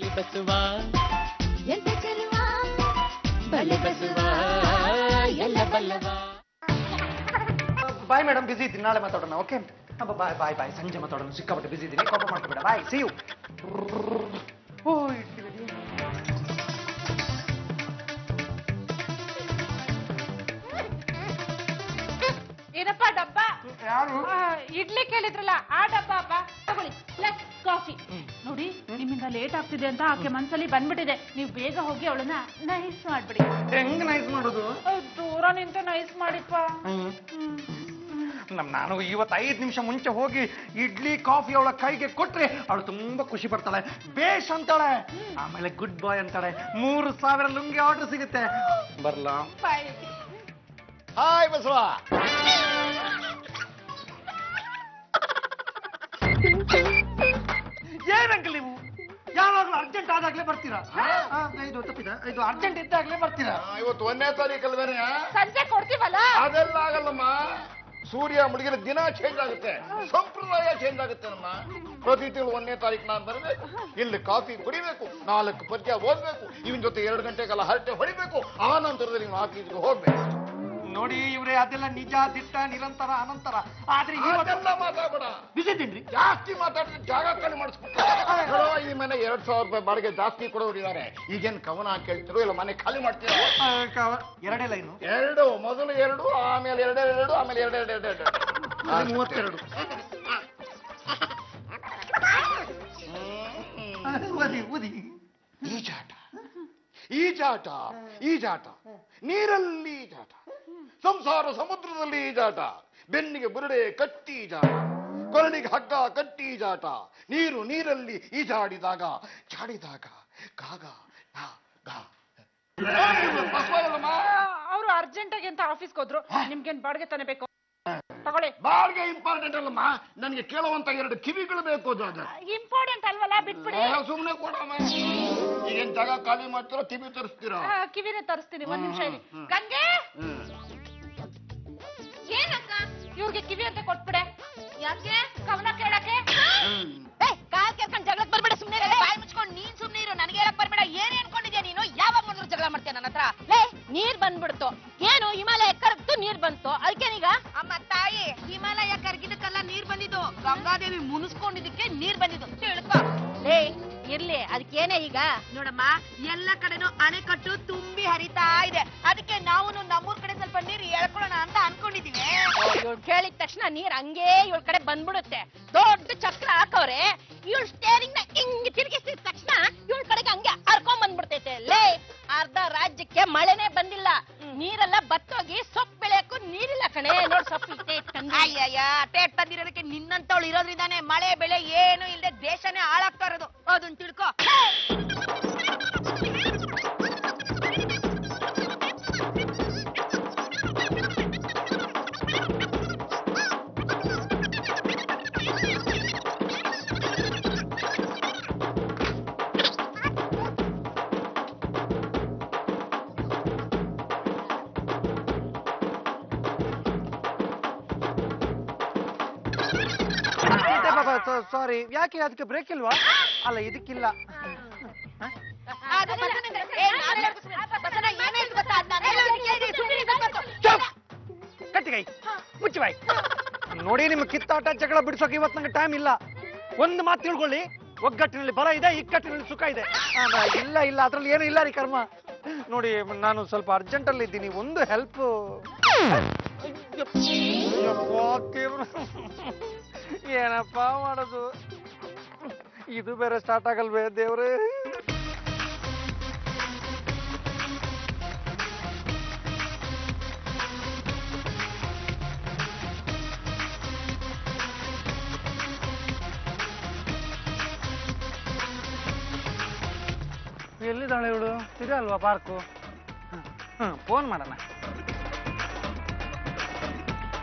ಬಸವ ಎಂತ ಚೆಲುವ ಬಲೆ ಬಸವ ಎಲ್ಲ ಬಲ್ಲವ. ಬಾಯ್ ಮೇಡಮ್, ಬಿಸಿ ಇದ್ದೀನಿ, ನಾಳೆ ಮಾತಾಡೋಣ. ಓಕೆ ಬಾಯ್ ಬಾಯ್ ಬಾಯ್, ಸಂಜೆ ಮಾತಾಡೋಣ. ಸಿಕ್ಕಾಪಟ್ಟೆ ಬಿಸಿ ಇದ್ದೀನಿ, ಕಾಪಿ ಮಾಡ್ಕೊಬೇಡ. Bye, see you. ಏನಪ್ಪ ಡಬ್ಬ? ಯಾರು? ಇಡ್ಲಿ ಕೇಳಿದ್ರಲ್ಲ ಆ ಡಬ್ಬ ಅಪ್ಪ, ತಗೊಳ್ಳಿ ಪ್ಲಸ್ ಕಾಫಿ. ನೋಡಿ, ನಿಮ್ಮಿಂದ ಲೇಟ್ ಆಗ್ತಿದೆ ಅಂತ ಆಕೆ ಮನ್ಸಲ್ಲಿ ಬಂದ್ಬಿಟ್ಟಿದೆ. ನೀವು ಬೇಗ ಹೋಗಿ ಅವಳನ್ನ ನೈಸ್ ಮಾಡ್ಬಿಡಿ. ಹೆಂಗ್ ನೈಸ್ ಮಾಡೋದು? ದೂರ ನಿಂತು ನೈಸ್ ಮಾಡಿಪ್ಪ. ನಾನು ಇವತ್ತು 5 ನಿಮಿಷ ಮುಂಚೆ ಹೋಗಿ ಇಡ್ಲಿ ಕಾಫಿ ಅವಳ ಕೈಗೆ ಕೊಟ್ರೆ ಅವಳು ತುಂಬಾ ಖುಷಿ ಪಡ್ತಾಳೆ, ಬೇಷ್ ಅಂತಾಳೆ. ಆಮೇಲೆ ಗುಡ್ ಬಾಯ್ ಅಂತಾಳೆ. 3000 ಲುಂಗಿ ಆರ್ಡರ್ ಸಿಗುತ್ತೆ. ಬರ್ಲಾ? ಹಾಯ್ ಬಸವ. ಏನಂಕಲ್ ನೀವು ಯಾವಾಗಲೂ ಅರ್ಜೆಂಟ್ ಆದಾಗ್ಲೇ ಬರ್ತೀರಾ? ಇದು ತಪ್ಪಿದ, ಇದು ಅರ್ಜೆಂಟ್ ಇದ್ದಾಗ್ಲೇ ಬರ್ತೀರಾ? ಇವತ್ತು 1ನೇ ತಾರೀಕಲ್ವೇನೆ? ಸಂಜೆ ಕೊಡ್ತೀವಲ್ಲ. ಅದೆಲ್ಲ ಆಗಲ್ಲಮ್ಮ. ಸೂರ್ಯ ಮುಳುಗಿದ ದಿನ ಚೇಂಜ್ ಆಗುತ್ತೆ, ಸಂಪ್ರದಾಯ ಚೇಂಜ್ ಆಗುತ್ತೆ ನಮ್ಮ. ಪ್ರತಿ ತಿಂಗಳು 1ನೇ ತಾರೀಕು ನಾನು ಬರಬೇಕು, ಇಲ್ಲಿ ಕಾಫಿ ಕುಡಿಬೇಕು, 4 ಪದ್ಯ ಓದ್ಬೇಕು, ಇವನ್ ಜೊತೆ 2 ಗಂಟೆಗೆಲ್ಲ ಹರಟೆ ಹೊಡಿಬೇಕು, ಆ ನಂತರದಲ್ಲಿ ನೀವು ಆಫೀಸ್ಗೆ ಹೋಗ್ಬೇಕು. ನೋಡಿ ಇವ್ರೆ, ಅದೆಲ್ಲ ನಿಜ, ದಿಟ್ಟ, ನಿರಂತರ, ಅನಂತರ. ಆದ್ರೆ ಇವತ್ತೆಲ್ಲ ಮಾತಾಡ್ಬೇಡ. ಬಿಸಿ ತಿನ್ರಿ. ಜಾಸ್ತಿ ಮಾತಾಡಿದ್ರೆ ಜಾಗ ಖಾಲಿ ಮಾಡಿಸ್ಬಿಡ್ತಾರೆ. ಈ ಮನೆ 2000 ರೂಪಾಯಿ ಬಾಡಿಗೆ ಜಾಸ್ತಿ ಕೊಡೋರು ಇದ್ದಾರೆ. ಈಗೇನು ಕವನ ಕೇಳ್ತಿರೋ ಇಲ್ಲ ಮನೆ ಖಾಲಿ ಮಾಡ್ತೀರ? 2 ಲೈನು. 2, ಮೊದಲು 2, ಆಮೇಲೆ 2, ಆಮೇಲೆ 2. 32. ಊದಿ. ಈಜಾಟ, ನೀರಲ್ಲಿ ಈಜಾಟ, ಸಂಸಾರ ಸಮುದ್ರದಲ್ಲಿ ಈಜಾಟ, ಬೆನ್ನಿಗೆ ಬುರುಡೆ ಕಟ್ಟಿ ಈಜಾಟ, ಕೊರಳಿಗೆ ಹಗ್ಗ ಕಟ್ಟಿ ಈಜಾಟ, ನೀರಲ್ಲಿ ಈಜಾಡಿದಾಗ ಚಾಡಿದಾಗ ಗಾಗ ಅವರು ಅರ್ಜೆಂಟಾಗಿ ಅಂತ ಆಫೀಸ್ಗೆ ಹೋದ್ರು. ನಿಮ್ಗೇನ್ ಬಾಡಿಗೆ ತಾನೇ ಬೇಕು? ತಗೊಳ್ಳಿ. ಬಾಳ್ಗೆ ಇಂಪಾರ್ಟೆಂಟ್ ಅಲ್ಲಮ್ಮ, ನನಗೆ ಕೇಳುವಂತ 2 ಕಿವಿಗಳು ಬೇಕು. ಇಂಪಾರ್ಟೆಂಟ್ ಅಲ್ವಲ್ಲ, ಬಿಟ್ಬಿಡಿ. ಸುಮ್ಮನೆ ಕೊಡಮ್ಮ. ಈಗೇನ್ ಜಾಗ ಖಾಲಿ ಮಾಡ್ತೀರೋ ಕಿವಿ ತರಿಸ್ತೀರಾ? ಕಿವಿನೇ ತರಿಸ್ತೀನಿ, 1 ನಿಮಿಷ ಇರಿ. ಗಂಗೆ, ಏನಕ್ಕ ಇವ್ರಿಗೆ ಕಿವಿ ಅಂತ ಕೊಟ್ಬಿಡೆ? ಯಾಕೆ? ಕವನ ಕೇಳಕ್ಕೆ? ಕಾಲ್ ಕೇಳ್ಕೊಂಡು ಜಗಳಕ್ಕೆ ಬರ್ಬೇಡ, ಸುಮ್ನೆ ಬಾಯಿ ಮುಚ್ಕೊಂಡು ನೀನ್ ಸುಮ್ನೆ ಇರು. ನನಗೆ ಹೇಳಕ್ ಬರ್ಬೇಡ. ಏನ್ ಅನ್ಕೊಂಡಿದ್ಯಾ ನೀನು? ಯಾವಾಗ ಬಂದ್ರು ಜಗಳ ಮಾಡ್ತೀಯ ನನ್ನ ಹತ್ರ? ನೀರ್ ಬಂದ್ಬಿಡ್ತು. ಏನು ಹಿಮಾಲಯ ಕರಗ್ತು, ನೀರ್ ಬಂತು, ಅದಕ್ಕೇನೀಗ? ಅಮ್ಮ ತಾಯಿ, ಹಿಮಾಲಯ ಕರಗಿದಕ್ಕೆಲ್ಲ ನೀರ್ ಬಂದಿದ್ದು, ಗಂಗಾದೇವಿ ಮುನಿಸ್ಕೊಂಡಿದ್ದಕ್ಕೆ ನೀರ್ ಬಂದಿದ್ದು, ತಿಳ್ಕೊ. ಇರ್ಲಿ, ಅದಕ್ಕೇನೆ ಈಗ? ನೋಡಮ್ಮ, ಎಲ್ಲ ಕಡೆನೂ ಅಣೆಕಟ್ಟು ತುಂಬಿ ಹರಿತಾ ಇದೆ. ಅದಕ್ಕೆ ನಾವು ನಮ್ಮೂರ್ ಕಡೆ ಸ್ವಲ್ಪ ನೀರು ಎಳ್ಕೊಳ್ಳೋಣ ಅಂತ ಅನ್ಕೊಂಡಿದೀವಿ. ಇವಳು ಕೇಳಿದ ತಕ್ಷಣ ನೀರ್ ಹಂಗೇ ಇವಳ ಕಡೆ ಬಂದ್ಬಿಡುತ್ತೆ. ದೊಡ್ಡ ಚಕ್ರ ಹಾಕವ್ರೆ, ಇವಳು ಸ್ಟೇರಿಂಗ್ ನ ಹಿಂಗ್ ತಿರುಗಿಸಿದ ತಕ್ಷಣ ಇವಳ ಕಡೆಗೆ ಹಂಗೆ ಹರ್ಕೊಂಡ್ ಬಂದ್ಬಿಡ್ತೈತೆ. ಅರ್ಧ ರಾಜ್ಯಕ್ಕೆ ಮಳೆನೇ ಬಂದಿಲ್ಲ, ನೀರೆಲ್ಲ ಬತ್ತೋಗಿ ಸೊಪ್ಪು ಬೆಳೆಯಕ್ಕೂ ನೀರಿಲ್ಲ ಕಣೆ. ನೋಡ್ ಸೊಪ್ಪು ಅಯ್ಯಯ್ಯ, ಟೇಟ್ ತಂದಿರೋದಕ್ಕೆ ನಿನ್ನಂತವಳು ಇರೋದ್ರಿಂದಾನೆ ಮಳೆ ಬೆಳೆ ಏನು ಇಲ್ಲದೆ ದೇಶನೇ ಹಾಳಾಗ್ತಾ ಇರೋದು. ಅದನ್ನ ತಿಳ್ಕೊ. ಸಾರಿ, ಯಾಕೆ ಅದಕ್ಕೆ ಬ್ರೇಕ್ ಇಲ್ವಾ? ಅಲ್ಲ, ಇದಕ್ಕಿಲ್ಲ. ಕಟ್ಟಿಗೈ ಮುಚ್ಚಿ ಬಾಯ್. ನೋಡಿ, ನಿಮ್ಮ ಕಿತ್ತಾಟ ಜಗಳ ಬಿಡಿಸೋಕೆ ಇವತ್ತು ನಂಗೆ ಟೈಮ್ ಇಲ್ಲ. ಒಂದು ಮಾತು ತಿಳ್ಕೊಳ್ಳಿ, ಒಗ್ಗಟ್ಟಿನಲ್ಲಿ ಬಲ ಇದೆ, ಇಕ್ಕಟ್ಟಿನಲ್ಲಿ ಸುಖ ಇದೆ. ಇಲ್ಲ ಅದ್ರಲ್ಲಿ ಏನು ಇಲ್ಲ ರೀ ಕರ್ಮ. ನೋಡಿ, ನಾನು ಸ್ವಲ್ಪ ಅರ್ಜೆಂಟ್ ಅಲ್ಲಿ ಇದ್ದೀನಿ, ಒಂದು ಹೆಲ್ಪ್. ಏನಪ್ಪಾ ಮಾಡೋದು? ಇದು ಬೇರೆ ಸ್ಟಾರ್ಟ್ ಆಗಲ್ವೇ ದೇವ್ರೇ? ಎಲ್ಲಿದ್ದಾಳೆ ಇವಳು? ಇದೆ ಅಲ್ವಾ ಪಾರ್ಕು? ಫೋನ್ ಮಾಡೋಣ.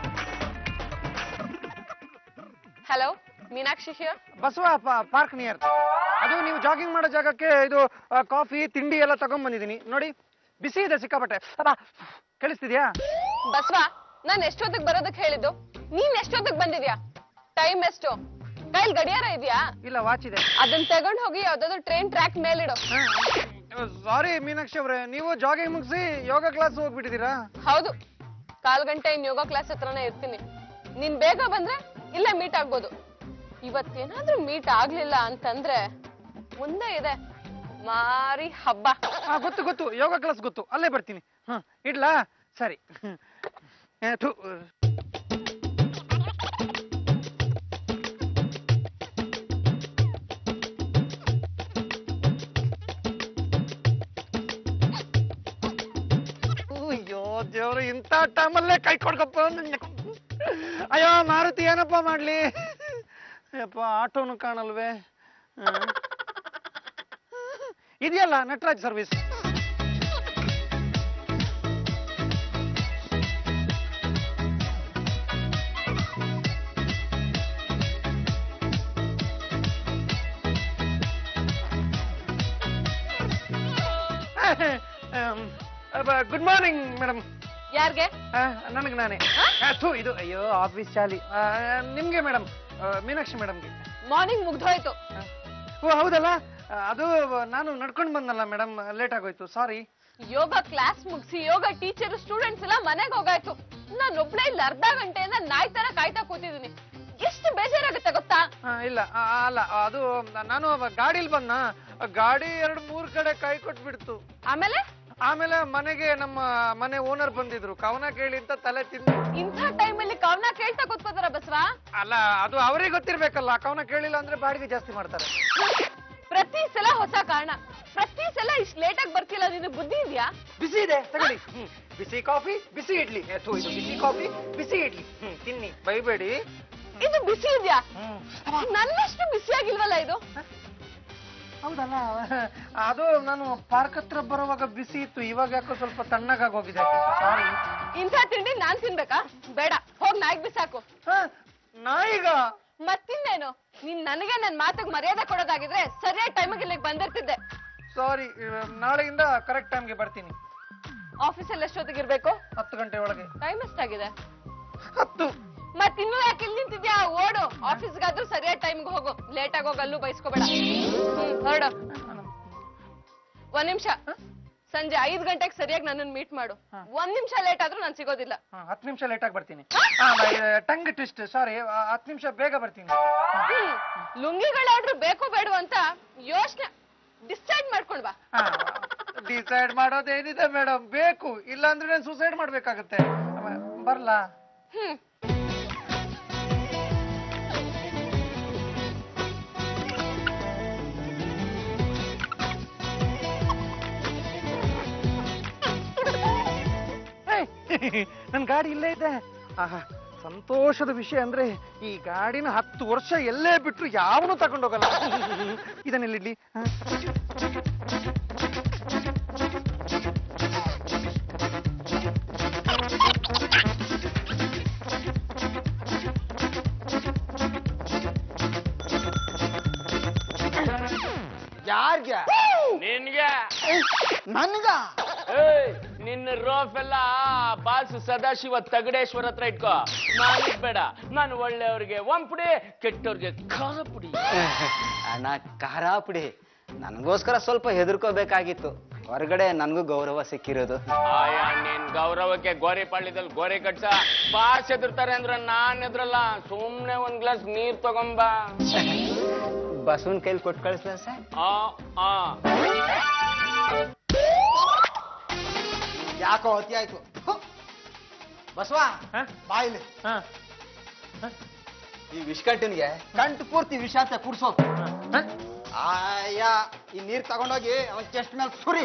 Hello, Meenakshi here. Basava, park near. ಅದು ನೀವು ಜಾಗಿಂಗ್ ಮಾಡೋ ಜಾಗಕ್ಕೆ ಇದು ಕಾಫಿ ತಿಂಡಿ ಎಲ್ಲ ತಗೊಂಡ್ ಬಂದಿದ್ದೀನಿ. ನೋಡಿ, ಬಿಸಿ ಇದೆ ಸಿಕ್ಕಾಪಟ್ಟೆ. ಕೇಳಿಸ್ತಿದ್ಯಾ? ಬಸವ, ನಾನು ಎಷ್ಟೊತ್ತಿಗೆ ಬರೋದಕ್ಕೆ ಹೇಳಿದ್ದು? ನೀನ್ ಎಷ್ಟೊತ್ತಿಗೆ ಬಂದಿದ್ಯಾ? ಟೈಮ್ ಎಷ್ಟು? ಕೈಲಿ ಗಡಿಯಾರ ಇದೆಯಾ? ಇಲ್ಲ, ವಾಚ್ ಇದೆ. ಅದನ್ನ ತಗೊಂಡ್ ಹೋಗಿ ಯಾವ್ದಾದ್ರು ಟ್ರೈನ್ ಟ್ರ್ಯಾಕ್ ಮೇಲಿಡು. ಸಾರಿ ಮೀನಾಕ್ಷಿ ಅವ್ರೆ, ನೀವು ಜಾಗಿಂಗ್ ಮುಗಿಸಿ ಯೋಗ ಕ್ಲಾಸ್ ಹೋಗ್ಬಿಟ್ಟಿದ್ದೀರಾ? ಹೌದು, 1/4 ಗಂಟೆ ಇನ್ ಯೋಗ ಕ್ಲಾಸ್ ಹತ್ರನೇ ಇರ್ತೀನಿ. ನೀನ್ ಬೇಗ ಬಂದ್ರೆ ಇಲ್ಲೇ ಮೀಟ್ ಆಗ್ಬೋದು. ಇವತ್ತೇನಾದ್ರೂ ಮೀಟ್ ಆಗ್ಲಿಲ್ಲ ಅಂತಂದ್ರೆ ಮುಂದೆ ಇದೆ ಮಾರಿ ಹಬ್ಬ. ಗೊತ್ತು ಗೊತ್ತು, ಯೋಗ ಕ್ಲಾಸ್ ಗೊತ್ತು, ಅಲ್ಲೇ ಬರ್ತೀನಿ. ಇಡ್ಲಾ? ಸರಿ. ಅಯ್ಯೋ ದೇವ್ರು, ಇಂಥ ಟೈಮಲ್ಲೇ ಕೈ ಕೊಡ್ಕಪ್ಪ. ಅಯ್ಯೋ ಮಾರುತಿ, ಏನಪ್ಪ ಮಾಡ್ಲಿ? ಯಪ್ಪ, ಆಟೋನು ಕಾಣಲ್ವೇ? ಇದೆಯಲ್ಲ Nataraj service. Good morning madam. ಯಾರ್ಗೆ? ನನಗೆ ನಾನೇ. ಇದು ಅಯ್ಯೋ ಆಫೀಸ್ ಚಾಲಿ. ನಿಮ್ಗೆ ಮೇಡಮ್, ಮೀನಾಕ್ಷಿ ಮೇಡಮ್ಗೆ. ಮಾರ್ನಿಂಗ್ ಮುಗ್ದೋಯ್ತು. ಓ ಹೌದಲ್ಲ, ಅದು ನಾನು ನಡ್ಕೊಂಡು ಬಂದಲ್ಲ ಮೇಡಮ್, ಲೇಟ್ ಆಗೋಯ್ತು, ಸಾರಿ. ಯೋಗ ಕ್ಲಾಸ್ ಮುಗಿಸಿ ಯೋಗ ಟೀಚರ್ ಸ್ಟೂಡೆಂಟ್ಸ್ ಎಲ್ಲ ಮನೆಗೆ ಹೋಗಾಯ್ತು. ನಾನೊಬ್ಳೆ ಇಲ್ಲಿ ಅರ್ಧ ಗಂಟೆಯಿಂದ ನಾಯಿ ತರ ಕಾಯ್ತಾ ಕೂತಿದ್ದೀನಿ. ಎಷ್ಟು ಬೇಜಾರಾಗುತ್ತೆ ಗೊತ್ತಾ? ಇಲ್ಲ ಅಲ್ಲ, ಅದು ನಾನು ಗಾಡಿಲಿ ಬಂದ, ಗಾಡಿ 2-3 ಕಡೆ ಕೈ ಕೊಟ್ಬಿಡ್ತು. ಆಮೇಲೆ ಮನೆಗೆ ನಮ್ಮ ಮನೆ ಓನರ್ ಬಂದಿದ್ರು, ಕವನ ಕೇಳಿ ಅಂತ ತಲೆ ತಿಂದು. ಇಂಥ ಟೈಮಲ್ಲಿ ಕವನ ಕೇಳ್ತಾ ಕೂತ್ಕೋತಾರ ಬಸವ? ಅಲ್ಲ, ಅದು ಅವ್ರಿಗೆ ಗೊತ್ತಿರ್ಬೇಕಲ್ಲ, ಕವನ ಕೇಳಿಲ್ಲ ಅಂದ್ರೆ ಬಾಡಿಗೆ ಜಾಸ್ತಿ ಮಾಡ್ತಾರೆ. ಪ್ರತಿ ಸಲ ಹೊಸ ಕಾರಣ, ಪ್ರತಿ ಸಲ ಇಷ್ಟು ಲೇಟ್ ಆಗಿ ಬರ್ತಿಲ್ಲ. ನಿನ್ನ ಬುದ್ಧಿ ಇದೆಯಾ? ಬಿಸಿ ಇದೆ, ತಗೊಳ್ಳಿ. ಬಿಸಿ ಕಾಫಿ, ಬಿಸಿ ಇಡ್ಲಿ. ಇದು ಬಿಸಿ ಕಾಫಿ, ಬಿಸಿ ಇಡ್ಲಿ, ತಿನ್ನಿ, ಬೈಬೇಡಿ. ಇದು ಬಿಸಿ ಇದೆಯಾ? ನನ್ನಷ್ಟು ಬಿಸಿ ಆಗಿಲ್ವಲ್ಲ ಇದು? ಹೌದಲ್ಲ, ಅದು ನಾನು ಪಾರ್ಕ್ ಹತ್ರ ಬರುವಾಗ ಬಿಸಿ ಇತ್ತು, ಇವಾಗ ಯಾಕೋ ಸ್ವಲ್ಪ ತಣ್ಣಗಾಗಿ ಹೋಗಿದೆ. ಸಾರಿ. ಇಂಥ ತಿಂಡಿ ನಾನ್ ತಿನ್ಬೇಕಾ? ಬೇಡ, ಹೋಗ್ ನಾಯಿಗ್ ಬಿಸಾಕು. ನಾಯಿಗ? ಮತ್ತಿನ್ನೇನು? ನೀನ್ ನನಗೆ ನನ್ ಮಾತಿಗೆ ಮರ್ಯಾದೆ ಕೊಡೋದಾಗಿದ್ರೆ ಸರಿಯಾದ ಟೈಮಿಗೆ ಇಲ್ಲಿಗೆ ಬಂದಿರ್ತಿದ್ದೆ. ಸಾರಿ, ನಾಳೆಯಿಂದ ಕರೆಕ್ಟ್ ಟೈಮ್ಗೆ ಬರ್ತೀನಿ. ಆಫೀಸಲ್ಲಿ ಎಷ್ಟೊತ್ತಿಗಿರ್ಬೇಕು? 10 ಗಂಟೆ ಒಳಗೆ. ಟೈಮ್ ಎಷ್ಟಾಗಿದೆ? 10. ಮತ್ತಿನ್ನೂ ಯಾಕೆ ಇಲ್ಲಿ ನಿಂತಿದ್ಯಾ? ಓಡು, ಆಫೀಸ್ಗಾದ್ರೂ ಸರಿಯಾದ ಟೈಮ್ಗೆ ಹೋಗು. ಲೇಟ್ ಆಗೋಗ ಅಲ್ಲೂ ಬಯಸ್ಕೋಬೇಡ. ಹೊರಡು. 1 ನಿಮಿಷ. ಸಂಜೆ 5 ಗಂಟೆಗೆ ಸರಿಯಾಗಿ ನನ್ನನ್ನು ಮೀಟ್ ಮಾಡು. 1 ನಿಮಿಷ ಲೇಟ್ ಆದ್ರೂ ನಾನು ಸಿಗೋದಿಲ್ಲ. 10 ನಿಮಿಷ ಲೇಟ್ ಆಗಿ ಬರ್ತೀನಿ. ಟಂಗ್ ಟ್ವಿಸ್ಟ್, ಸಾರಿ, 10 ನಿಮಿಷ ಬೇಗ ಬರ್ತೀನಿ. ಲುಂಗಿಗಳಾದ್ರೂ ಬೇಕು ಬೇಡ ಅಂತ ಯೋಚನೆ ಡಿಸೈಡ್ ಮಾಡ್ಕೊಂಡ್ ಬಾ. ಡಿಸೈಡ್ ಮಾಡೋದೇನಿದೆ ಮೇಡಮ್, ಬೇಕು, ಇಲ್ಲ ಅಂದ್ರೆ ನಾನು ಸೂಸೈಡ್ ಮಾಡ್ಬೇಕಾಗತ್ತೆ. ಬರ್ಲಾ? ನನ್ ಗಾಡಿ ಇಲ್ಲೇ ಇದೆ. ಸಂತೋಷದ ವಿಷಯ ಅಂದ್ರೆ ಈ ಗಾಡಿನ 10 ವರ್ಷ ಎಲ್ಲೇ ಬಿಟ್ರು ಯಾವನು ತಗೊಂಡೋಗಲ್ಲ. ಇದನ್ನೆಲ್ಲಿಡ್ಲಿ? ಯಾರ್ಗೆ? ನಿನ್ಗೆ. ನನ್ಗ? ನಿನ್ನ ರೋಫ್ ಎಲ್ಲ ಬಾಸು ಸದಾಶಿವ ತಗಡೇಶ್ವರ ಹತ್ರ ಇಟ್ಕೋ. ನಾನು ಬೇಡ, ನಾನು ಒಳ್ಳೆಯವ್ರಿಗೆ ಒಂಪುಡಿ, ಕೆಟ್ಟವ್ರಿಗೆ ಖಾರ ಪುಡಿ. ಅಣ್ಣ, ಖಾರ ಪುಡಿ ನನಗೋಸ್ಕರ ಸ್ವಲ್ಪ ಹೆದರ್ಕೋಬೇಕಾಗಿತ್ತು. ಹೊರಗಡೆ ನನ್ಗೂ ಗೌರವ ಸಿಕ್ಕಿರೋದು. ಆಯಾ, ನಿನ್ ಗೌರವಕ್ಕೆ ಗೋರಿ ಪಾಳ್ಯದಲ್ಲಿ ಗೋರಿ ಕಟ್ಸ. ಬಾಸ್ ಎದುರ್ತಾರೆ ಅಂದ್ರ ನಾನ್ ಎದ್ರಲ್ಲ. ಸುಮ್ನೆ 1 ಗ್ಲಾಸ್ ನೀರ್ ತಗೊಂಬ. ಬಸವನ್ ಕೈಲಿ ಕೊಟ್ಟು ಕಳಿಸ್ಲ ಸರ್? ಯಾಕೋ ಅತಿ ಆಯ್ತು. ಬಸವ, ಬಾಯಿಲಿ ಈ ವಿಷ್ಕಂಠನ್ಗೆ ಕಂಟು ಪೂರ್ತಿ ವಿಷ ಅಂತ ಕುಡ್ಸೋ. ಆಯಾ, ಈ ನೀರ್ ತಗೊಂಡೋಗಿ ಅವನ್ ಚೆಸ್ಟ್ ಮೇಲೆ ಸುರಿ.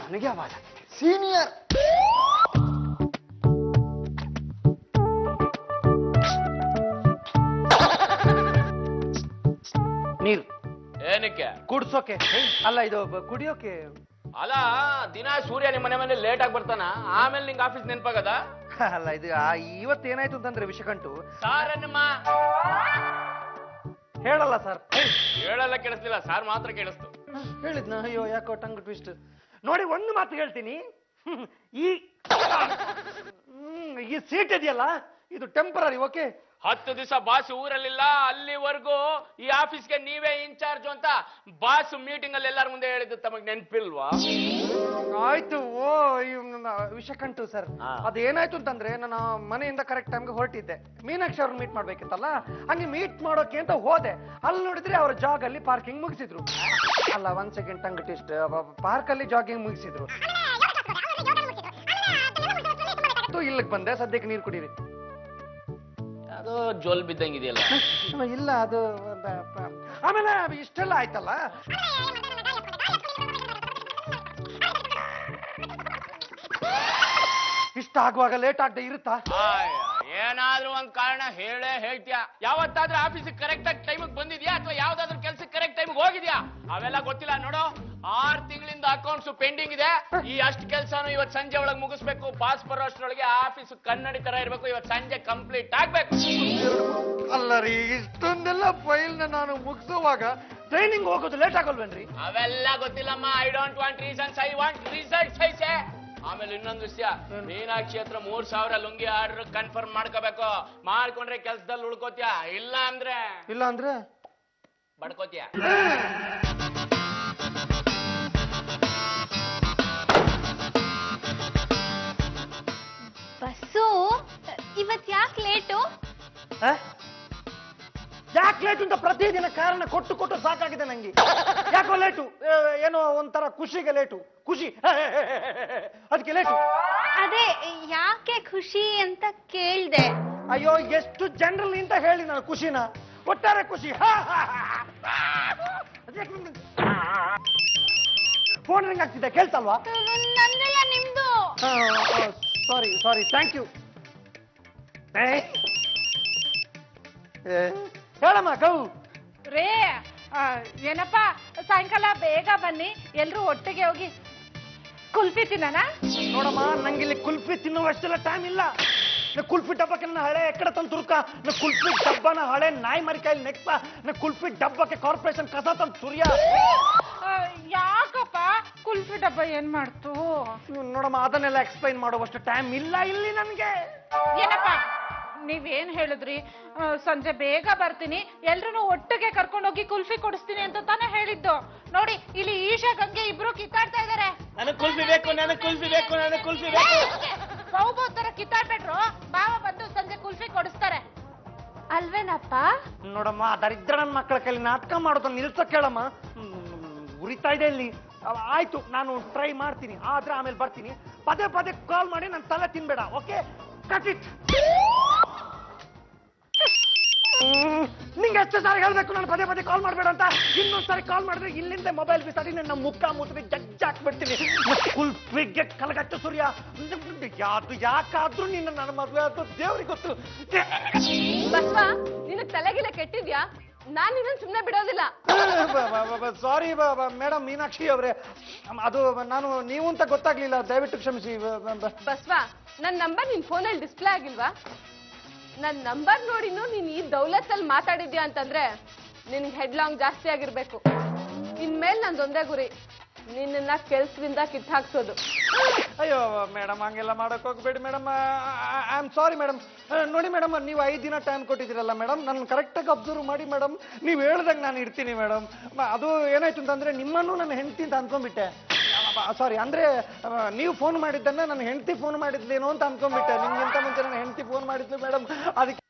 ನನಗೆ ಆವಾಜ ಸೀನಿಯರ್. ನೀರು ಏನಕ್ಕೆ? ಕುಡ್ಸೋಕೆ. ಅಲ್ಲ, ಇದು ಕುಡಿಯೋಕೆ ಅಲ್ಲ. ದಿನ ಸೂರ್ಯ ನಿಮ್ ಮನೆ ಲೇಟ್ ಆಗಿ ಬರ್ತಾನ, ಆಮೇಲೆ ನಿಂಗೆ ಆಫೀಸ್ ನೆನ್ಪಾಗದ? ಅಲ್ಲ, ಇದು ಇವತ್ತೇನಾಯ್ತು ಅಂತಂದ್ರೆ ವಿಷಕಂಟು ಸಾರನ್ನಮ್ಮ ಹೇಳಲ್ಲ ಸರ್. ಹೇಳಲ್ಲ, ಕೇಳಿಸ್ಲಿಲ್ಲ, ಸಾರ್ ಮಾತ್ರ ಕೇಳಿಸ್ತು. ಹೇಳಿದ್ನ? ಅಯ್ಯೋ, ಯಾಕೋ ಟಂಗ್ ಟ್ವಿಸ್ಟ್. ನೋಡಿ, ಒಂದು ಮಾತು ಹೇಳ್ತೀನಿ. ಈ ಸೀಟ್ ಇದೆಯಲ್ಲ, ಇದು ಟೆಂಪರರಿ, ಓಕೆ. 10 ದಿವಸ ಬಾಸ್ ಊರಲ್ಲಿಲ್ಲ, ಅಲ್ಲಿವರೆಗೂ ಈ ಆಫೀಸ್ಗೆ ನೀವೇ ಇನ್ಚಾರ್ಜ್ ಅಂತ ಬಾಸ್ ಮೀಟಿಂಗ್ ಅಲ್ಲಿ ಎಲ್ಲರ ಮುಂದೆ ಹೇಳಿದ್ದು ತಮಗ್ ನೆನ್ಪಿಲ್ವಾ? ಆಯ್ತು. ಓ ವಿಷಕಂಟು ಸರ್, ಅದೇನಾಯ್ತು ಅಂತಂದ್ರೆ ನಾನು ಮನೆಯಿಂದ ಕರೆಕ್ಟ್ ಟೈಮ್ಗೆ ಹೊರಟಿದ್ದೆ. ಮೀನಾಕ್ಷಿ ಅವ್ರನ್ನ ಮೀಟ್ ಮಾಡ್ಬೇಕಿತ್ತಲ್ಲ, ಹಂಗೆ ಮೀಟ್ ಮಾಡೋಕೆ ಅಂತ ಹೋದೆ. ಅಲ್ಲಿ ನೋಡಿದ್ರೆ ಅವ್ರ ಜಾಗ್ ಅಲ್ಲಿ ಪಾರ್ಕಿಂಗ್ ಮುಗಿಸಿದ್ರು. ಅಲ್ಲ, 1 ಸೆಕೆಂಡ್ ಟಂಗ್ ಟೆಸ್ಟ್. ಪಾರ್ಕ್ ಅಲ್ಲಿ ಜಾಗಿಂಗ್ ಮುಗಿಸಿದ್ರು. ಇಲ್ಲಿಗೆ ಬಂದೆ, ಸದ್ಯಕ್ಕೆ ನೀರು ಕುಡೀರಿ. ಅದು ಜೋಲ್ ಬಿದ್ದಂಗಿದೆಯಲ್ಲ. ಇಲ್ಲ, ಅದು ಆಮೇಲೆ ಇಷ್ಟೆಲ್ಲ ಆಯ್ತಲ್ಲ. ಇಷ್ಟ ಆಗುವಾಗ ಲೇಟ್ ಆಗದೆ ಇರುತ್ತಾ? ಏನಾದ್ರೂ ಒಂದ್ ಕಾರಣ ಹೇಳೇ ಹೇಳ್ತೀಯಾ? ಯಾವತ್ತಾದ್ರೂ ಆಫೀಸಿಗೆ ಕರೆಕ್ಟ್ ಆಗಿ ಟೈಮಿಗೆ ಬಂದಿದ್ಯಾ ಅಥವಾ ಯಾವ್ದಾದ್ರು ಕೆಲ್ಸಕ್ಕೆ ಕರೆಕ್ಟ್ ಟೈಮಿಗೆ ಹೋಗಿದ್ಯಾ? ಅವೆಲ್ಲ ಗೊತ್ತಿಲ್ಲ ನೋಡು. 6 ತಿಂಗಳಿಂದ ಅಕೌಂಟ್ಸ್ ಪೆಂಡಿಂಗ್ ಇದೆ. ಈ ಅಷ್ಟು ಕೆಲಸನು ಇವತ್ತು ಸಂಜೆ ಒಳಗೆ ಮುಗಿಸ್ಬೇಕು. ಪಾಸ್ ಬರೋ ಅಷ್ಟರೊಳಗೆ ಆಫೀಸ್ ಕನ್ನಡಿ ತರ ಇರ್ಬೇಕು. ಇವತ್ತು ಸಂಜೆ ಕಂಪ್ಲೀಟ್ ಆಗ್ಬೇಕು. ಅಲ್ಲ ರೀ, ಇಷ್ಟೊಂದೆಲ್ಲ ಫೈಲ್ ನಾನು ಮುಗಿಸುವಾಗ ಟ್ರೈನಿಂಗ್ ಹೋಗೋದು ಲೇಟ್ ಆಗಲ್ವೇನ್ರಿ? ಅವೆಲ್ಲ ಗೊತ್ತಿಲ್ಲಮ್ಮ. I don't want reasons, I want results ಐಸೆ. ಆಮೇಲೆ ಇನ್ನೊಂದು ವಿಷಯ, ಮೀನಾಕ್ಷಿ ಹತ್ರ 3000 ಲುಂಗಿ ಆರ್ಡರ್ ಕನ್ಫರ್ಮ್ ಮಾಡ್ಕೋಬೇಕು. ಮಾಡ್ಕೊಂಡ್ರೆ ಕೆಲ್ಸದಲ್ಲಿ ಉಳ್ಕೋತ್ಯಾ, ಇಲ್ಲ ಅಂದ್ರೆ ಬಡ್ಕೋತ್ಯಾ. ಬಸ್ಸು ಇವತ್ ಯಾಕೆ ಲೇಟು? ಯಾಕೆ ಲೇಟು ಅಂತ ಪ್ರತಿದಿನ ಕಾರಣ ಕೊಟ್ಟು ಕೊಟ್ಟು ಸಾಕಾಗಿದೆ ನಂಗೆ. ಯಾಕೋ ಲೇಟು? ಏನೋ ಒಂಥರ ಖುಷಿಗೆ ಲೇಟು. ಖುಷಿ ಅದಕ್ಕೆ ಲೇಟು. ಅದೇ ಯಾಕೆ ಖುಷಿ ಅಂತ ಕೇಳ್ದೆ. ಅಯ್ಯೋ, ಎಷ್ಟು ಜನರಲ್ ಅಂತ ಹೇಳಿ ನಾನು ಖುಷಿನ. ಒಟ್ಟಾರೆ ಖುಷಿ. ಫೋನ್ ರಿಂಗ್ ಆಗ್ತಿದೆ, ಕೇಳ್ತಲ್ವಾ? ನಂದೆಲ್ಲ ನಿಮ್ದು. ಸಾರಿ, ಥ್ಯಾಂಕ್ ಯು. ಹೇಳಮ್ಮ ಗೌ. ರೇ, ಏನಪ್ಪಾ ಸಾಯಂಕಾಲ ಬೇಗ ಬನ್ನಿ, ಎಲ್ರು ಒಟ್ಟಿಗೆ ಹೋಗಿ ಕುಲ್ಫಿ ತಿನ್ನೋಣ. ನೋಡಮ್ಮ, ನಂಗಿಲ್ಲಿ ಕುಲ್ಫಿ ತಿನ್ನುವಷ್ಟೆಲ್ಲ ಟೈಮ್ ಇಲ್ಲ. ಕುಲ್ಫಿ ಡಬ್ಬಕ್ಕೆ ನನ್ನ ಹಳೆ ಎಕ್ಕಡ ತಂದು ತುರ್ಕ. ಕುಲ್ಫಿ ಡಬ್ಬನ ಹಳೆ ನಾಯಿ ಮರಿಕಾಯಲ್ಲಿ ನೆಕ್ಸ. ಕುಲ್ಫಿ ಡಬ್ಬಕ್ಕೆ ಕಾರ್ಪೊರೇಷನ್ ಕಸ ತಂದು ಸುರಿಯ. ಯಾಕಪ್ಪ ಕುಲ್ಫಿ ಡಬ್ಬ ಏನ್ ಮಾಡ್ತು? ನೋಡಮ್ಮ, ಅದನ್ನೆಲ್ಲ ಎಕ್ಸ್ಪ್ಲೈನ್ ಮಾಡುವಷ್ಟು ಟೈಮ್ ಇಲ್ಲ ಇಲ್ಲಿ ನನ್ಗೆ. ಏನಪ್ಪ ನೀವೇನ್ ಹೇಳಿದ್ರಿ? ಸಂಜೆ ಬೇಗ ಬರ್ತೀನಿ, ಎಲ್ರು ಒಟ್ಟಿಗೆ ಕರ್ಕೊಂಡೋಗಿ ಕುಲ್ಫಿ ಕೊಡಿಸ್ತೀನಿ ಅಂತ ತಾನೇ ಹೇಳಿದ್ದು. ನೋಡಿ, ಇಲ್ಲಿ ಈಶಾ ಗಂಗೆ ಇಬ್ರು ಕಿತ್ತಾಡ್ತಾ ಇದಾರೆ. ನನಗ್ ಕುಲ್ಫಿ ಬೇಕು, ನನಗ್ ಕುಲ್ಫಿ ಬೇಕು, ನನಗ್ ಕುಲ್ಫಿ ಬೇಕು. ಬಹು ತರ ಕಿತ್ತಾಡ್ಬೇಡ್ರು. ಬಾವ ಬಂದು ಸಂಜೆ ಕುಲ್ಫಿ ಕೊಡಿಸ್ತಾರೆ ಅಲ್ವೇನಪ್ಪ? ನೋಡಮ್ಮ, ದರಿದ್ರ ನನ್ನ ಮಕ್ಕಳ ಕೈಲಿ ನಾಟಕ ಮಾಡೋದನ್ನ ನಿಲ್ಸಕ್ ಹೇಳಮ್ಮ. ಉರಿತಾ ಇದೆ ಇಲ್ಲಿ. ಆಯ್ತು, ನಾನು ಟ್ರೈ ಮಾಡ್ತೀನಿ, ಆದ್ರೆ ಆಮೇಲೆ ಬರ್ತೀನಿ. ಪದೇ ಪದೇ ಕಾಲ್ ಮಾಡಿ ನನ್ನ ತಲೆ ತಿನ್ಬೇಡ, ಓಕೆ? Cut it. ನಿಂಗೆ ಎಷ್ಟು ಸಾರಿ ಹೇಳ್ಬೇಕು ನಾನು ಪದೇ ಪದೇ ಕಾಲ್ ಮಾಡ್ಬೇಡ ಅಂತ? ಇನ್ನೊಂದ್ಸಾರಿ ಕಾಲ್ ಮಾಡಿದ್ರೆ ಇಲ್ಲಿಂದ ಮೊಬೈಲ್ ಬಿಸಾಡಿ ನನ್ನ ಮುಖ ಮುಸುಡಿ ಜಜ್ಜ ಹಾಕ್ಬಿಡ್ತೀನಿ. ಕುಲ್ಫಿಗೆ ಕಲಗಟ್ಟು ಸೂರ್ಯ. ಯಾಕಾದ್ರೂ ನಿನ್ನ ನನ್ನ ಮದುವೆ ಆದ್ರೂ ದೇವ್ರಿಗೆ ಗೊತ್ತು. ಬಸ್ವ, ನಿನಗ್ ತಲೆಗಿಲೆ ಕೆಟ್ಟಿದ್ಯಾ? ನಾನ್ ನಿನ್ನ ಸುಮ್ನೆ ಬಿಡೋದಿಲ್ಲ. ಸಾರಿ ಮೇಡಮ್ ಮೀನಾಕ್ಷಿ ಅವರೇ, ಅದು ನೀವು ಅಂತ ಗೊತ್ತಾಗ್ಲಿಲ್ಲ, ದಯವಿಟ್ಟು ಕ್ಷಮಿಸಿ. ಬಸ್ವ, ನನ್ ನಂಬರ್ ನಿನ್ ಫೋನಲ್ಲಿ ಡಿಸ್ಪ್ಲೇ ಆಗಿಲ್ವಾ? ನನ್ ನಂಬರ್ ನೋಡಿನೂ ನೀನ್ ಈ ದೌಲತ್ತಲ್ಲಿ ಮಾತಾಡಿದ್ಯಾ ಅಂತಂದ್ರೆ ನಿನ್ಗೆ ಹೆಡ್ ಲಾಂಗ್ ಜಾಸ್ತಿ ಆಗಿರ್ಬೇಕು. ಇನ್ಮೇಲೆ ನಂದೊಂದೇ ಗುರಿ, ನಿನ್ನ ಕೆಲ್ಸದಿಂದ ಕಿತ್ ಹಾಕ್ಸೋದು. ಅಯ್ಯೋ ಮೇಡಮ್, ಹಂಗೆಲ್ಲ ಮಾಡಕ್ ಹೋಗ್ಬೇಡಿ madam. I am sorry madam. ನೋಡಿ ಮೇಡಮ್, ನೀವು 5 ದಿನ ಟೈಮ್ ಕೊಟ್ಟಿದ್ದೀರಲ್ಲ ಮೇಡಮ್, ನಾನು ಕರೆಕ್ಟಾಗಿ ಅಬ್ಸರ್ವ್ ಮಾಡಿ ಮೇಡಮ್. ನೀವು ಹೇಳ್ದಾಗ ನಾನು ಇರ್ತೀನಿ ಮೇಡಮ್. ಅದು ಏನಾಯ್ತು ಅಂತಂದ್ರೆ ನಿಮ್ಮನ್ನು ನನ್ನ ಹೆಂಡತಿ ಅಂತ ಅನ್ಕೊಂಡ್ಬಿಟ್ಟೆ. ಸಾರಿ, ಅಂದ್ರೆ ನೀವು ಫೋನ್ ಮಾಡಿದ್ದನ್ನ ನನ್ನ ಹೆಂಡತಿ ಫೋನ್ ಮಾಡಿದ್ಲೇನೋ ಅಂತ ಅನ್ಕೊಂಡ್ಬಿಟ್ಟೆ. ನಿಮ್ಗಿಂತ ಮುಂಚೆ ನನ್ನ ಹೆಂಡತಿ ಫೋನ್ ಮಾಡಿದ್ಲು ಮೇಡಮ್, ಅದಕ್ಕೆ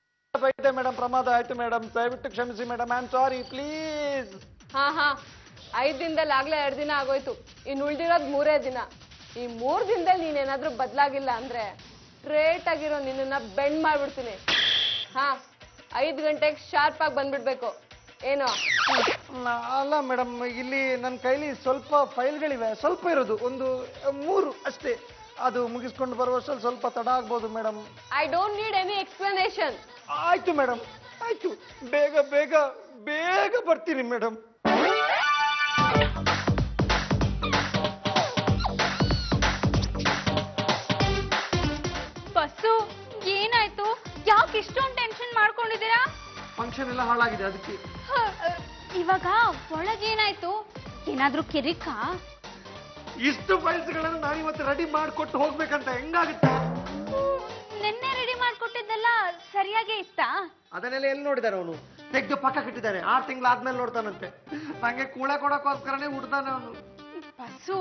ಬೈದೆ ಮೇಡಮ್. ಪ್ರಮಾದ ಆಯ್ತು ಮೇಡಮ್, ದಯವಿಟ್ಟು ಕ್ಷಮಿಸಿ madam. I am sorry, please. ಹಾ 5 ದಿನದಲ್ಲಿ ಆಗ್ಲೇ 2 ದಿನ ಆಗೋಯ್ತು. ಇನ್ನು ಉಳ್ದಿರೋದ್ 3 ದಿನ. ಈ 3 ದಿನದಲ್ಲಿ ನೀನೇನಾದ್ರೂ ಬದಲಾಗಿಲ್ಲ ಅಂದ್ರೆ ಸ್ಟ್ರೇಟ್ ಆಗಿರೋ ನಿನ್ನ ಬೆಂಡ್ ಮಾಡ್ಬಿಡ್ತೀನಿ. 5 ಗಂಟೆಗೆ ಶಾರ್ಪ್ ಆಗಿ ಬಂದ್ಬಿಡ್ಬೇಕು. ಏನೋ? ಅಲ್ಲ ಮೇಡಮ್, ಇಲ್ಲಿ ನನ್ನ ಕೈಲಿ ಸ್ವಲ್ಪ ಫೈಲ್ಗಳಿವೆ, ಸ್ವಲ್ಪ ಇರೋದು ಒಂದು 3 ಅಷ್ಟೇ. ಅದು ಮುಗಿಸ್ಕೊಂಡು ಬರುವಷ್ಟರಲ್ಲಿ ಸ್ವಲ್ಪ ತಡ ಆಗ್ಬೋದು madam. I don't need any explanation. ಆಯ್ತು ಮೇಡಮ್, ಆಯ್ತು. ಬೇಗ ಬೇಗ ಬೇಗ ಬರ್ತೀನಿ ಮೇಡಮ್. ಬಸ್ಸು ಏನಾಯ್ತು? ಯಾಕೆ ಇಷ್ಟೊಂದು ಟೆನ್ಷನ್ ಮಾಡ್ಕೊಂಡಿದ್ದೀರಾ? ಫಂಕ್ಷನ್ ಎಲ್ಲ ಹಾಳಾಗಿದೆ ಅದಕ್ಕೆ. ಇವಾಗ ಒಳಗೇನಾಯ್ತು? ಏನಾದ್ರೂ ಕಿರಿಕಾ? ಇಷ್ಟು ಫೈಲ್ಸ್ಗಳನ್ನು ನಾನು ಇವತ್ತು ರೆಡಿ ಮಾಡಿಕೊಟ್ಟು ಹೋಗ್ಬೇಕಂತ ಹೆಂಗಾಗುತ್ತೆ? ನಿನ್ನೆ ರೆಡಿ ಮಾಡ್ಕೊಟ್ಟೆ ಕೊಟ್ಟಿದ್ದೆಲ್ಲ ಸರಿಯಾಗೇ ಇತ್ತಾ? ಅದನ್ನೆಲ್ಲ ಎಲ್ಲಿ ನೋಡಿದಾರೆ ಅವನು? ತೆಗ್ದು ಪಕ್ಕ ಕಟ್ಟಿದ್ದಾನೆ. 6 ತಿಂಗಳಾದ್ಮೇಲೆ ನೋಡ್ತಾನಂತೆ. ನಂಗೆ ಕೂಳೆ ಕೊಡೋಕೋಸ್ಕರನೇ ಹುಡ್ತಾನೆ ಅವನು. ಬಸ್ಸು,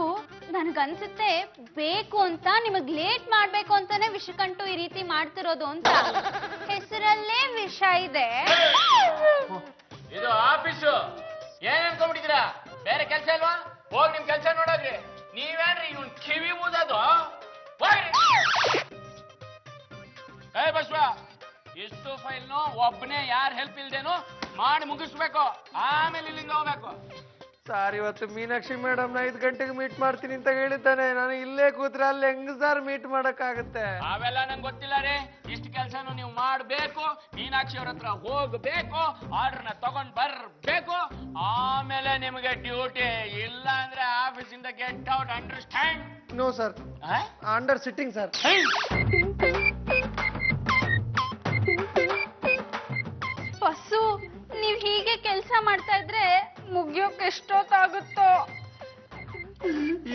ನನ್ಗನ್ಸುತ್ತೆ ಬೇಕು ಅಂತ ನಿಮಗ್ ಲೇಟ್ ಮಾಡ್ಬೇಕು ಅಂತಾನೆ ವಿಷಕಂಟು ಈ ರೀತಿ ಮಾಡ್ತಿರೋದು ಅಂತ. ಹೆಸರಲ್ಲೇ ವಿಷ ಇದೆ. ಇದು ಆಫೀಸು, ಏನ್ ಅನ್ಕೊಂಡ್ಬಿಟ್ಟಿದ್ದೀರಾ? ಬೇರೆ ಕೆಲ್ಸ ಇಲ್ವಾ? ಹೋಗಿ ನಿಮ್ ಕೆಲ್ಸ ನೋಡೋದ್ರಿ. ನೀವೇನ್ರಿ ಇವ್ನ್ ಕಿವಿ ಊದೋದು? ಹೋಗ್ರಿ. ಏ ಬಸ್ವ, ಇಷ್ಟು ಫೈಲ್ನು ಒಬ್ಬನೇ ಯಾರು ಹೆಲ್ಪ್ ಇಲ್ದೇನು ಮಾಡಿ ಮುಗಿಸ್ಬೇಕು, ಆಮೇಲೆ ಇಲ್ಲಿಂದ ಹೋಗ್ಬೇಕು. ಸರ್, ಇವತ್ತು ಮೀನಾಕ್ಷಿ ಮೇಡಮ್ 5 ಗಂಟೆಗೆ ಮೀಟ್ ಮಾಡ್ತೀನಿ ಅಂತ ಹೇಳಿದ್ದಾನೆ. ನಾನು ಇಲ್ಲೇ ಕೂತ್ರೆ ಅಲ್ಲಿ ಹೆಂಗ್ ಸರ್ ಮೀಟ್ ಮಾಡಕ್ಕಾಗತ್ತೆ? ಅವೆಲ್ಲ ನಂಗೆ ಗೊತ್ತಿಲ್ಲ ರೀ. ಇಷ್ಟು ಕೆಲಸನು ನೀವು ಮಾಡ್ಬೇಕು, ಮೀನಾಕ್ಷಿ ಅವ್ರ ಹತ್ರ ಹೋಗ್ಬೇಕು, ಆರ್ಡರ್ನ ತಗೊಂಡ್ ಬರ್ಬೇಕು, ಆಮೇಲೆ ನಿಮಗೆ ಡ್ಯೂಟಿ. ಇಲ್ಲ ಅಂದ್ರೆ ಆಫೀಸಿಂದ get out, understand? No sir, under sitting sir. ಬಸ್ಸು, ನೀವ್ ಹೀಗೆ ಕೆಲ್ಸ ಮಾಡ್ತಾ ಇದ್ರೆ ಮುಗಿಯೋಕ್ ಎಷ್ಟೊತ್ತಾಗುತ್ತೋ.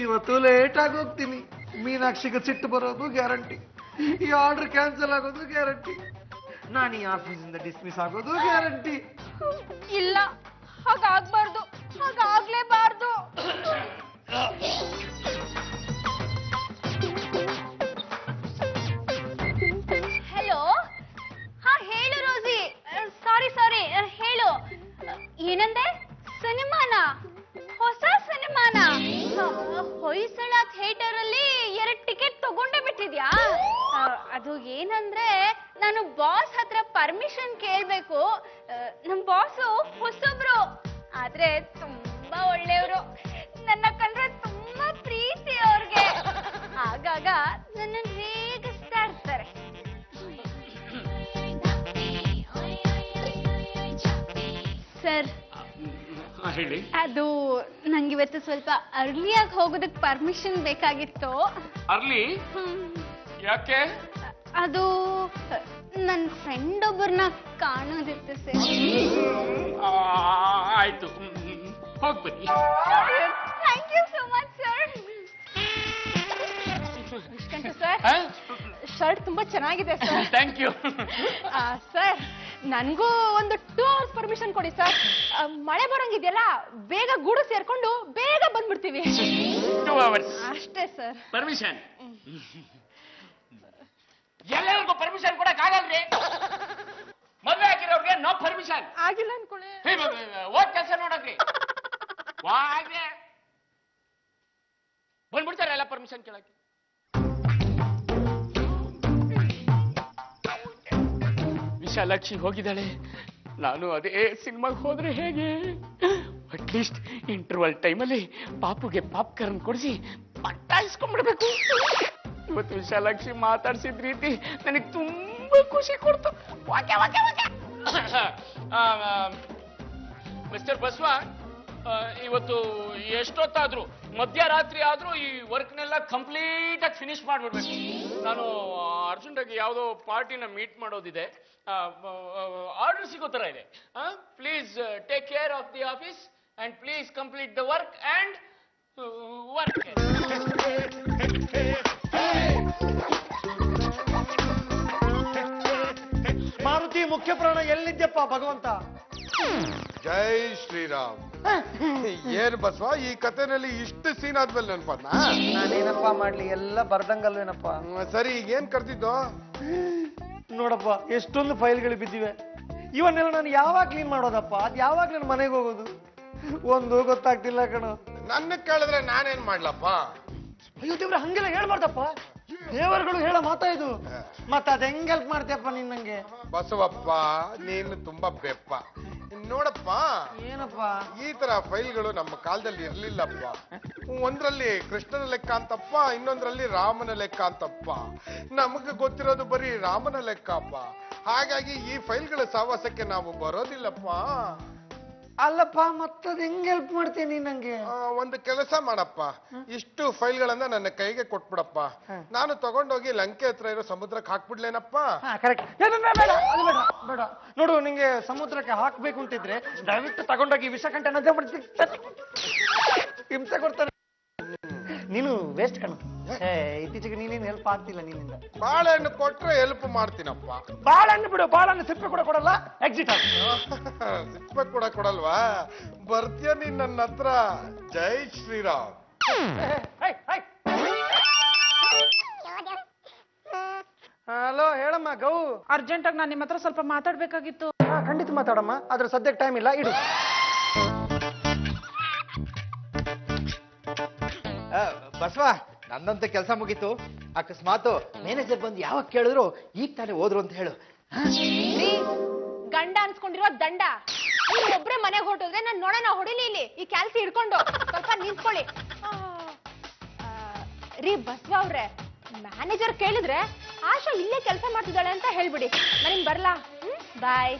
ಇವತ್ತು ಲೇಟ್ ಆಗಿ ಹೋಗ್ತೀನಿ. ಮೀನಾಕ್ಷಿಗೆ ಸಿಟ್ಟು ಬರೋದು ಗ್ಯಾರಂಟಿ. ಈ ಆರ್ಡರ್ ಕ್ಯಾನ್ಸಲ್ ಆಗೋದು ಗ್ಯಾರಂಟಿ. ನಾನು ಈ ಆಫೀಸಿಂದ ಡಿಸ್ಮಿಸ್ ಆಗೋದು ಗ್ಯಾರಂಟಿ. ಇಲ್ಲ, ಹಾಗಾಗ್ಬಾರ್ದು, ಹಾಗಾಗ್ಲೇಬಾರ್ದು. ಹಲೋ, ಹಾ ಹೇಳು ರೋಸಿ. ಸಾರಿ ಹೇಳು. ಏನಂದೆ? ಸಿನಿಮಾನ? ಹೊಸ ಸಿನಿಮಾನ? ಹೊಯ್ಸಳ ಥಿಯೇಟರ್ ಅಲ್ಲಿ 2 ಟಿಕೆಟ್ ತಗೊಂಡೇ ಬಿಟ್ಟಿದ್ಯಾ? ಅದು ಏನಂದ್ರೆ, ನಾನು ಬಾಸ್ ಹತ್ರ ಪರ್ಮಿಷನ್ ಕೇಳ್ಬೇಕು. ನಮ್ ಬಾಸು ಹೊಸಬ್ರು, ಆದ್ರೆ ತುಂಬಾ ಒಳ್ಳೆಯವರು. ನನ್ನ ಕಂಡ್ರೆ ತುಂಬಾ ಪ್ರೀತಿ ಅವ್ರಿಗೆ. ಆಗಾಗ ನನ್ನ ರೇಗಿಸ್ತಾ ಇರ್ತಾರೆ. ಸರ್, ಹೇಳಿ. ಅದು ನಂಗಿವತ್ತು ಸ್ವಲ್ಪ ಅರ್ಲಿಯಾಗಿ ಹೋಗೋದಕ್ಕೆ ಪರ್ಮಿಷನ್ ಬೇಕಾಗಿತ್ತು. ಅರ್ಲಿ? ಯಾಕೆ? ಅದು ನನ್ನ ಫ್ರೆಂಡ್ ಒಬ್ಬರನ್ನ ಕಾಣೋದಿತ್ತು ಸರ್. ಆಯ್ತು, ಹೋಗ್ಬನ್ನಿ. Thank you so much sir. Sir, shirt ತುಂಬಾ ಚೆನ್ನಾಗಿದೆ ಸರ್. Thank you. ಸರ್, ನನ್ಗೂ ಒಂದು 2 hours ಪರ್ಮಿಷನ್ ಕೊಡಿ ಸರ್. ಮಳೆ ಬರಂಗಿದೆಯಲ್ಲ, ಬೇಗ ಗೂಡು ಸೇರ್ಕೊಂಡು ಬೇಗ ಬಂದ್ಬಿಡ್ತೀವಿ. 2 hours ಅಷ್ಟೇ ಸರ್. ಪರ್ಮಿಷನ್? ಎಲ್ಲರಿಗೂ ಪರ್ಮಿಷನ್ ಕೊಡಕ್ ಆಗಲ್ರಿ. ಮದ್ವೆ ಹಾಕಿರೋರ್ಗೆ ನೋ ಪರ್ಮಿಷನ್. ಆಗಿಲ್ಲ ಅನ್ಕೊಳ್ಳಿ. ಹೋಗ್ ಕೆಲಸ ನೋಡಕ್ರಿ. ಆಗ್ರೆ ಬಂದ್ಬಿಡ್ತಾರೆ ಎಲ್ಲ ಪರ್ಮಿಷನ್ ಕೇಳಕ್ಕೆ. ವಿಶಾಲಾಕ್ಷಿ ಹೋಗಿದ್ದಾಳೆ, ನಾನು ಅದೇ ಸಿನಿಮಾಗೆ ಹೋದ್ರೆ ಹೇಗೆ? ಅಟ್ಲೀಸ್ಟ್ ಇಂಟರ್ವಲ್ ಟೈಮಲ್ಲಿ ಪಾಪುಗೆ ಪಾಪ್ಕಾರ್ನ್ ಕೊಡಿಸಿ ಪಟ್ಟಾಯಿಸ್ಕೊಂಡ್ಬಿಡ್ಬೇಕು. ಇವತ್ತು ವಿಶಾಲಾಕ್ಷಿ ಮಾತಾಡ್ಸಿದ ರೀತಿ ನನಗೆ ತುಂಬಾ ಖುಷಿ ಕೊಡ್ತು. ಮಿಸ್ಟರ್ ಬಸ್ವ, ಇವತ್ತು ಎಷ್ಟೊತ್ತಾದ್ರೂ ಮಧ್ಯರಾತ್ರಿ ಆದ್ರೂ ಈ ವರ್ಕ್ನೆಲ್ಲ ಕಂಪ್ಲೀಟ್ ಆಗಿ ಫಿನಿಶ್ ಮಾಡ್ಬಿಡ್ಬೇಕು. ನಾನು ಅರ್ಜೆಂಟ್ ಆಗಿ ಯಾವುದೋ ಪಾರ್ಟಿನ ಮೀಟ್ ಮಾಡೋದಿದೆ. ಆರ್ಡರ್ ಸಿಗೋ ತರ ಇದೆ. Please take care of the office and please complete the work and work. Maruti, ಮುಖ್ಯ ಪ್ರಾಣ ಎಲ್ಲಿದ್ಯಪ್ಪ ಭಗವಂತ? ಜೈ ಶ್ರೀರಾಮ್. ಏನ್ ಬಸವ, ಈ ಕಥೆನಲ್ಲಿ ಇಷ್ಟು ಸೀನ್ ಆದ್ಮೇಲೆ ನೆನಪದ್ನ? ನಾನೇನಪ್ಪ ಮಾಡ್ಲಿ, ಎಲ್ಲ ಬರ್ದಂಗಲ್ವೇನಪ್ಪ. ಸರಿ, ಈಗ ಏನ್ ಕರ್ತಿದ್ದು? ನೋಡಪ್ಪ, ಎಷ್ಟೊಂದು ಫೈಲ್ಗಳು ಬಿದ್ದಿವೆ. ಇವನ್ನೆಲ್ಲ ನಾನು ಯಾವಾಗ ಕ್ಲೀನ್ ಮಾಡೋದಪ್ಪ? ಅದ್ ಯಾವಾಗ ನನ್ನ ಮನೆಗೆ ಹೋಗೋದು ಒಂದು ಗೊತ್ತಾಗ್ತಿಲ್ಲ ಕಣ. ನನ್ನ ಕೇಳಿದ್ರೆ ನಾನೇನ್ ಮಾಡ್ಲಪ್ಪ? ಅಯ್ಯೋ ದೇವ್ರ, ಹಂಗೆಲ್ಲ ಹೇಳ್ಬಾರ್ದಪ್ಪ. ದೇವರುಗಳು ಹೇಳೋ ಮಾತಾ ಇದು. ಮತ್ತ ಅದ್ ಹೆಂಗ್ ಹೆಲ್ಪ್ ಮಾಡ್ತೀಯಪ್ಪ ನೀನ್ ನಂಗೆ? ಬಸವಪ್ಪ, ನೀನು ತುಂಬಾ ಬೆಪ್ಪ. ನೋಡಪ್ಪ, ಏನಪ್ಪ? ಈ ತರ ಫೈಲ್ಗಳು ನಮ್ಮ ಕಾಲದಲ್ಲಿ ಇರ್ಲಿಲ್ಲಪ್ಪ. ಒಂದ್ರಲ್ಲಿ ಕೃಷ್ಣನ ಲೆಕ್ಕ ಅಂತಪ್ಪ, ಇನ್ನೊಂದ್ರಲ್ಲಿ ರಾಮನ ಲೆಕ್ಕ ಅಂತಪ್ಪ. ನಮಗೆ ಗೊತ್ತಿರೋದು ಬರೀ ರಾಮನ ಲೆಕ್ಕಪ್ಪ. ಹಾಗಾಗಿ ಈ ಫೈಲ್ಗಳ ಸಹವಾಸಕ್ಕೆ ನಾವು ಬರೋದಿಲ್ಲಪ್ಪ. ಅಲ್ಲಪ್ಪ, ಮತ್ತದ್ ಹೆಂಗ್ ಹೆಲ್ಪ್ ಮಾಡ್ತೀನಿ ನೀನ್ ನಂಗೆ? ಒಂದು ಕೆಲಸ ಮಾಡಪ್ಪ, ಇಷ್ಟು ಫೈಲ್ಗಳನ್ನ ನನ್ನ ಕೈಗೆ ಕೊಟ್ಬಿಡಪ್ಪ. ನಾನು ತಗೊಂಡೋಗಿ ಲಂಕೆ ಹತ್ರ ಇರೋ ಸಮುದ್ರಕ್ಕೆ ಹಾಕ್ಬಿಡ್ಲೇನಪ್ಪ? ಕರೆಕ್ಟ್. ಬೇಡ, ಅದು ಬೇಡ, ಬೇಡ. ನೋಡು, ನಿಂಗೆ ಸಮುದ್ರಕ್ಕೆ ಹಾಕ್ಬೇಕು ಅಂತಿದ್ರೆ ದಯವಿಟ್ಟು ತಗೊಂಡೋಗಿ ವಿಷಕಂಠ ನದಿ ಹಿಂಸೆ ಕೊಡ್ತಾನೆ. ನೀನು ವೇಸ್ಟ್ ಕಣು ಇತ್ತೀಚೆಗೆ ನೀನೇನು ಹೆಲ್ಪ್ ಆಗ್ತಿಲ್ಲ ನಿನ್ನಿಂದ. ಬಾಳೆಹಣ್ಣು ಕೊಟ್ರೆ ಹೆಲ್ಪ್ ಮಾಡ್ತೀನಪ್ಪ. ಬಾಳೆಹಣ್ಣು ಬಿಡು, ಬಾಳೆಹಣ್ಣು ಸಿಪ್ಪೆ ಕೂಡ ಕೊಡಲ್ಲ, ಎಕ್ಸಿಟ್ ಆಗ. ಸಿಪ್ಪೆ ಕೂಡ ಕೊಡಲ್ವಾ? ಬರ್ತೀಯ ನೀನ್ ನನ್ನ ಹತ್ರ? ಜೈ ಶ್ರೀರಾಮ್. ಹಲೋ, ಹೇಳಮ್ಮ ಗೌ. ಅರ್ಜೆಂಟ್ ಆಗಿ ನಾನು ನಿಮ್ಮ ಹತ್ರ ಸ್ವಲ್ಪ ಮಾತಾಡ್ಬೇಕಾಗಿತ್ತು. ಖಂಡಿತ ಮಾತಾಡಮ್ಮ, ಆದ್ರೆ ಸದ್ಯಕ್ಕೆ ಟೈಮ್ ಇಲ್ಲ, ಇಡು. ಬಸವ, ನಂದಂತ ಕೆಲಸ ಮುಗೀತು. ಅಕಸ್ಮಾತ್ ಮ್ಯಾನೇಜರ್ ಬಂದು ಯಾವಾಗ ಕೇಳಿದ್ರು ಈಗ ತಾನೇ ಹೋದ್ರು ಅಂತ ಹೇಳು. ಗಂಡ ಅನ್ಸ್ಕೊಂಡಿರೋ ದಂಡ. ನೀವ್ ಒಬ್ರೇ ಮನೆಗೆ ಹೊರಟೋದ್ರೆ ನಾನು ನೋಡೋಣ ಹೊಡಿಲಿ ಇಲ್ಲಿ ಈ ಕ್ಯಾಲ್ಸಿ ಹಿಡ್ಕೊಂಡು. ಸ್ವಲ್ಪ ನಿಂತ್ಕೊಳ್ಳಿ. ರೀ ಬಸವ ಅವ್ರೆ, ಮ್ಯಾನೇಜರ್ ಕೇಳಿದ್ರೆ ಆಶಾ ಇಲ್ಲೇ ಕೆಲಸ ಮಾಡ್ತಿದ್ದಾಳೆ ಅಂತ ಹೇಳ್ಬಿಡಿ. ನಾನಿನ್ ಬರ್ಲಾ? ಬಾಯ್.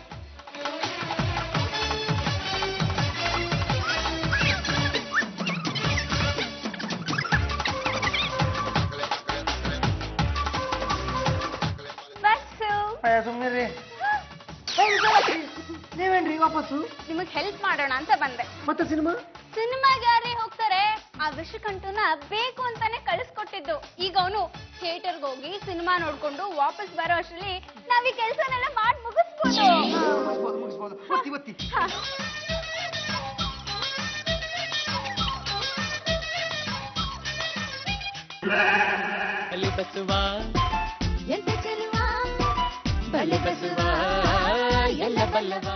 ಸುಮ್ಮನೆ ನೀವೇನ್ರಿ ವಾಪಸ್ಸು? ನಿಮಗ್ ಹೆಲ್ಪ್ ಮಾಡೋಣ ಅಂತ ಬಂದೆ. ಮತ್ತೆ ಸಿನಿಮಾಗೆ ಯಾರೇ ಹೋಗ್ತಾರೆ, ಆ ವಿಷಕಂಠನ ಬೇಕು ಅಂತಾನೆ ಕಳಿಸ್ಕೊಟ್ಟಿದ್ದು. ಈಗ ಅವನು ಥಿಯೇಟರ್ಗೆ ಹೋಗಿ ಸಿನಿಮಾ ನೋಡ್ಕೊಂಡು ವಾಪಸ್ ಬರೋ ಅಷ್ಟರಲ್ಲಿ ನಾವ್ ಈ ಕೆಲ್ಸನೆಲ್ಲ ಮಾಡಿ ಮುಗಿಸ್ಬೋದು. ಹಾ. ಬಸವಾ ಎಲ್ಲ ಬಲ್ಲವಾ